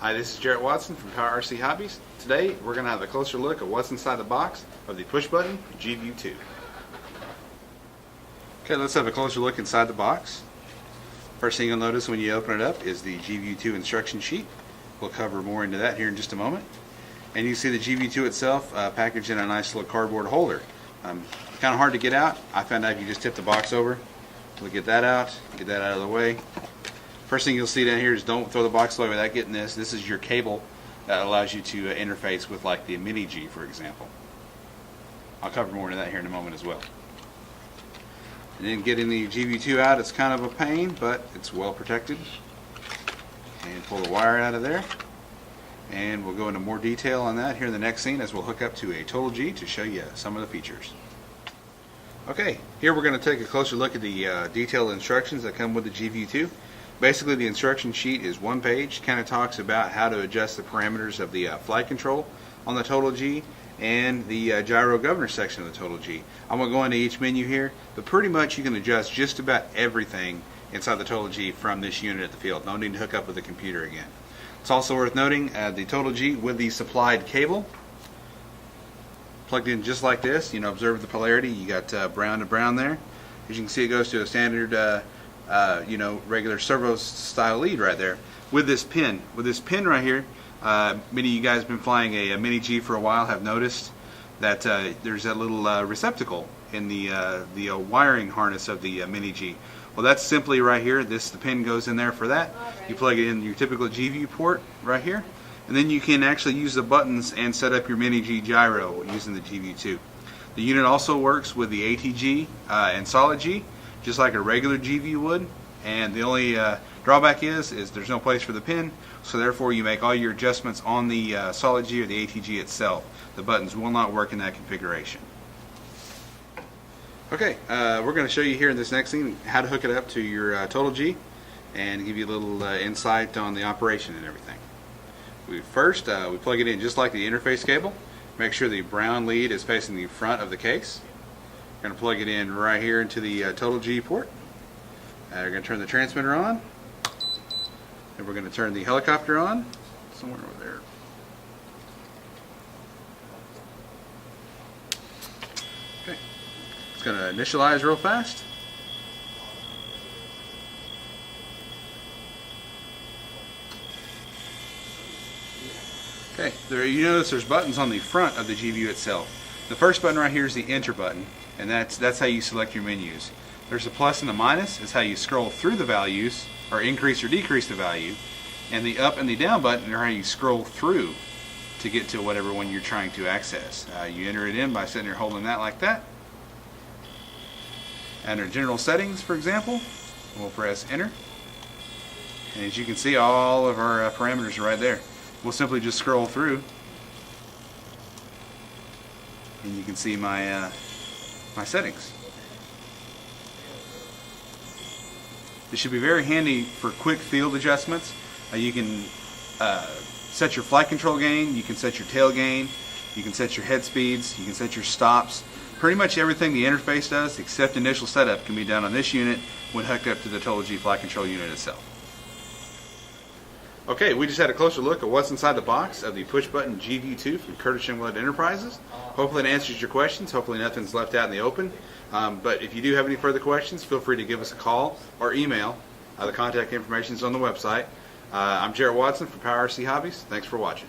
Hi, this is Jarrett Watson from Power RC Hobbies. Today we're going to have a closer look at what's inside the box of the push button YEI-YE-GVIEW2. Okay, let's have a closer look inside the box. First thing you'll notice when you open it up is the YEI-YE-GVIEW2 instruction sheet. We'll cover more into that here in just a moment. And you see the YEI-YE-GVIEW2 itself packaged in a nice little cardboard holder. Kind of hard to get out. I found out if you just tip the box over, we'll get that out of the way. First thing you'll see down here is don't throw the box away without getting this. This is your cable that allows you to interface with like the Mini G, for example. I'll cover more into that here in a moment as well. And then getting the YEI-YE-GVIEW2 out is kind of a pain, but it's well protected. And pull the wire out of there. And we'll go into more detail on that here in the next scene as we'll hook up to a Total G to show you some of the features. Okay, here we're going to take a closer look at the detailed instructions that come with the YEI-YE-GVIEW2. Basically, the instruction sheet is one page, kind of talks about how to adjust the parameters of the flight control on the Total G and the gyro governor section of the Total G. I'm going to go into each menu here, but pretty much you can adjust just about everything inside the Total G from this unit at the field. No need to hook up with the computer again. It's also worth noting the Total G with the supplied cable plugged in just like this. You know, observe the polarity. You got brown to brown there. As you can see, it goes to a standard regular servo style lead right there with this pin. With this pin right here, many of you guys have been flying a Mini G for a while have noticed that there's that little receptacle in the wiring harness of the Mini G. Well, that's simply right here. The pin goes in there for that. You plug it in your typical GView port right here, and then you can actually use the buttons and set up your Mini G gyro using the YEI-YE-GVIEW2. The unit also works with the ATG and Solid G, just like a regular GView would, and the only drawback is there's no place for the pin, so therefore you make all your adjustments on the Solid G or the ATG itself. The buttons will not work in that configuration. Okay, we're going to show you here in this next scene how to hook it up to your Total G and give you a little insight on the operation and everything. We plug it in just like the interface cable. Make sure the brown lead is facing the front of the case. We're going to plug it in right here into the Total G port. We're going to turn the transmitter on, and we're going to turn the helicopter on somewhere over there. Okay, it's going to initialize real fast. Okay, you notice there's buttons on the front of the GView itself. The first button right here is the enter button, and that's how you select your menus. There's a plus and a minus, is how you scroll through the values or increase or decrease the value, and the up and the down button are how you scroll through to get to whatever one you're trying to access. You enter it in by sitting there holding that like that. Under general settings, for example, we'll press enter, and as you can see, all of our parameters are right there. We'll simply just scroll through, and you can see my my settings. This should be very handy for quick field adjustments. You can set your flight control gain, you can set your tail gain, you can set your head speeds, you can set your stops. Pretty much everything the interface does except initial setup can be done on this unit when hooked up to the Total G flight control unit itself. Okay, we just had a closer look at what's inside the box of the push button YEI-YE-GVIEW2 from Curtis Youngblood Enterprises. Hopefully it answers your questions. Hopefully nothing's left out in the open. But if you do have any further questions, feel free to give us a call or email. The contact information is on the website. I'm Jarrett Watson from Power RC Hobbies. Thanks for watching.